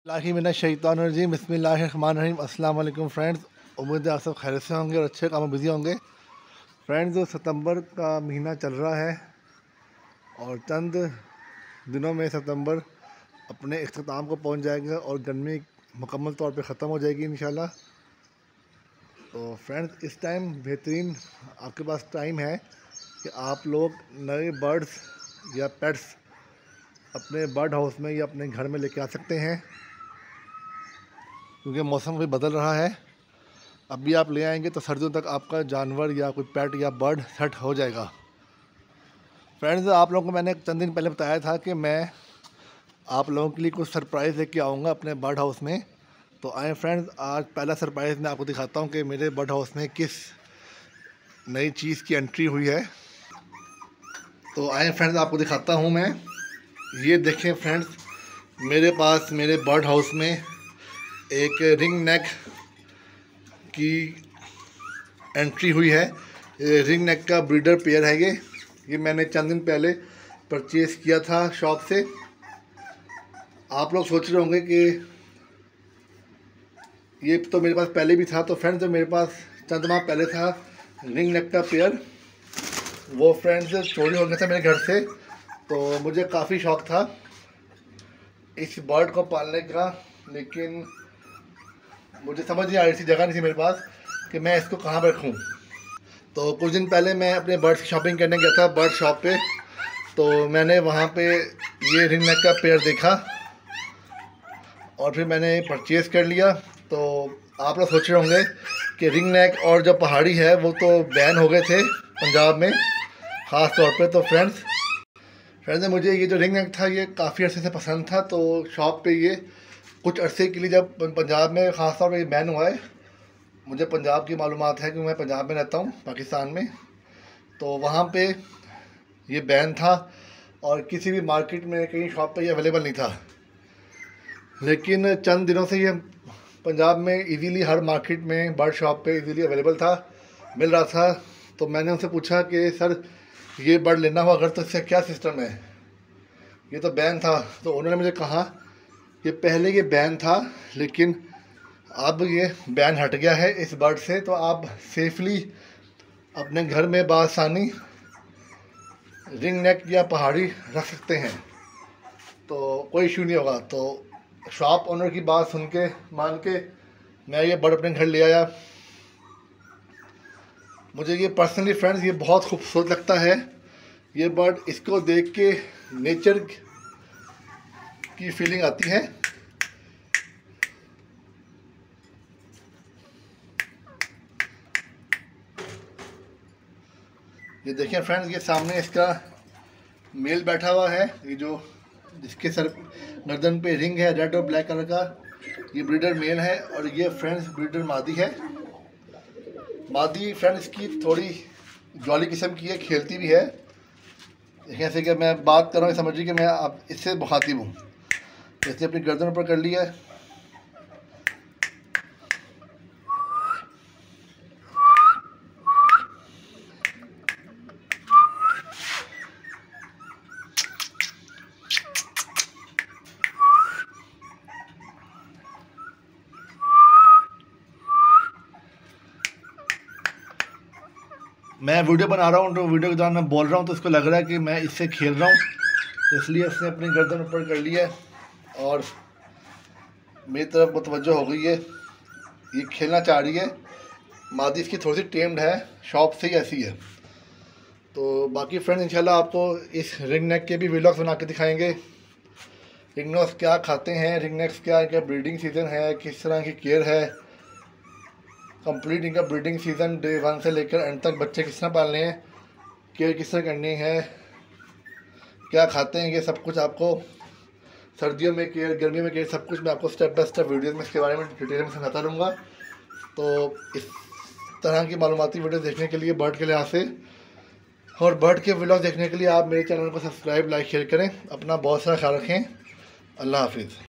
लाहिमिनश्शैतानिर्रजीम बिस्मिल्लाहिर्रहमानिर्रहीम। अस्सलाम वालेकुम फ्रेंड्स, उम्मीद है आप सब खैरियत से होंगे और अच्छे काम में बिज़ी होंगे। फ्रेंड्स, सितंबर का महीना चल रहा है और चंद दिनों में सितंबर अपने इख्तिताम को पहुंच जाएगा और गर्मी मुकम्मल तौर पे ख़त्म हो जाएगी इंशाल्लाह। तो फ्रेंड्स, इस टाइम बेहतरीन आपके पास टाइम है कि आप लोग नए बर्ड्स या पेट्स अपने बर्ड हाउस में या अपने घर में लेके आ सकते हैं, क्योंकि मौसम भी बदल रहा है। अभी आप ले आएंगे तो सर्दियों तक आपका जानवर या कोई पेट या बर्ड सेट हो जाएगा। फ्रेंड्स, आप लोगों को मैंने चंद दिन पहले बताया था कि मैं आप लोगों के लिए कुछ सरप्राइज़ लेके आऊँगा अपने बर्ड हाउस में। तो आए फ्रेंड्स, आज पहला सरप्राइज़ मैं आपको दिखाता हूँ कि मेरे बर्ड हाउस में किस नई चीज़ की एंट्री हुई है। तो आए फ्रेंड्स, आपको दिखाता हूँ मैं। ये देखें फ्रेंड्स, मेरे पास मेरे बर्ड हाउस में एक रिंग नेक की एंट्री हुई है। ये रिंग नेक का ब्रीडर पेयर है। ये मैंने चंद दिन पहले परचेज़ किया था शॉप से। आप लोग सोच रहे होंगे कि ये तो मेरे पास पहले भी था। तो फ्रेंड्स, जो मेरे पास चंद माह पहले था रिंग नेक का पेयर, वो फ्रेंड्स चोरी हो गया था मेरे घर से। तो मुझे काफ़ी शौक़ था इस बर्ड को पालने का, लेकिन मुझे समझ नहीं आ रही थी, जगह नहीं थी मेरे पास कि मैं इसको कहाँ पर रखूँ। तो कुछ दिन पहले मैं अपने बर्ड्स की शॉपिंग करने गया था बर्ड शॉप पे। तो मैंने वहाँ पे ये रिंग नेक का पेयर देखा और फिर मैंने परचेज़ कर लिया। तो आप लोग सोच रहे होंगे कि रिंग नेक और जो पहाड़ी है वो तो बैन हो गए थे पंजाब में ख़ास तौर पे। तो फ्रेंड्स, मुझे ये जो रिंग नेक था ये काफ़ी अरसे से पसंद था। तो शॉप पे ये कुछ अरसे के लिए जब पंजाब में ख़ास तौर पे बैन हुआ है, मुझे पंजाब की मालूमात है कि मैं पंजाब में रहता हूँ पाकिस्तान में। तो वहाँ पे ये बैन था और किसी भी मार्केट में कहीं शॉप पे ये अवेलेबल नहीं था। लेकिन चंद दिनों से ये पंजाब में इजीली हर मार्केट में बर्ड शॉप पे इजीली अवेलेबल था, मिल रहा था। तो मैंने उनसे पूछा कि सर, ये बर्ड लेना हो अगर तो इससे क्या सिस्टम है, ये तो बैन था। तो उन्होंने मुझे कहा कि पहले ये बैन था लेकिन अब ये बैन हट गया है इस बर्ड से, तो आप सेफली अपने घर में बासानी रिंग नेक या पहाड़ी रख सकते हैं, तो कोई इशू नहीं होगा। तो शॉप ओनर की बात सुन के मान के मैं ये बर्ड अपने घर ले आया। मुझे ये पर्सनली फ्रेंड्स ये बहुत खूबसूरत लगता है ये बर्ड। इसको देख के नेचर की फीलिंग आती है। ये देखिए फ्रेंड्स, ये सामने इसका मेल बैठा हुआ है, ये जो जिसके सर गर्दन पे रिंग है रेड और ब्लैक कलर का, ये ब्रीडर मेल है। और ये फ्रेंड्स ब्रीडर मादी है। मादी फ्रेंड्स की थोड़ी जॉली किस्म की है, खेलती भी है। जैसे कि मैं बात कर रहा हूँ समझिए कि मैं आप इससे मुखातिब हूँ। जैसे अपनी गर्दन ऊपर कर लिया है, मैं वीडियो बना रहा हूँ तो वीडियो के दौरान मैं बोल रहा हूँ तो इसको लग रहा है कि मैं इससे खेल रहा हूँ, तो इसलिए उसने अपनी गर्दन ऊपर कर लिया है और मेरी तरफ मुतवज्जो हो गई है। ये खेलना चाह रही है। मादी इसकी थोड़ी सी टेम्ड है, शॉप से ही ऐसी है। तो बाकी फ्रेंड्स, इंशाल्लाह आपको इस रिंग नेक के भी व्लॉग्स बना के दिखाएंगे। रिंग नेक्स क्या खाते हैं, रिंग नेक्स क्या इनका ब्रीडिंग सीज़न है, किस तरह की केयर है, कंप्लीट इनका ब्रीडिंग सीज़न डे 1 से लेकर एंड तक बच्चे किस तरह पालने हैं, केयर किस तरह करनी है, क्या खाते हैं, ये सब कुछ आपको सर्दियों में केयर, गर्मी में केयर, सब कुछ मैं आपको स्टेप बाय स्टेप वीडियोज़ में इसके बारे में डिटेल में समझाता रहूँगा। तो इस तरह की मालूमाती वीडियो देखने के लिए बर्ड के लिहाज से और बर्ड के व्लॉग देखने के लिए आप मेरे चैनल को सब्सक्राइब, लाइक, शेयर करें। अपना बहुत सारा ख्याल रखें। अल्लाह हाफिज़।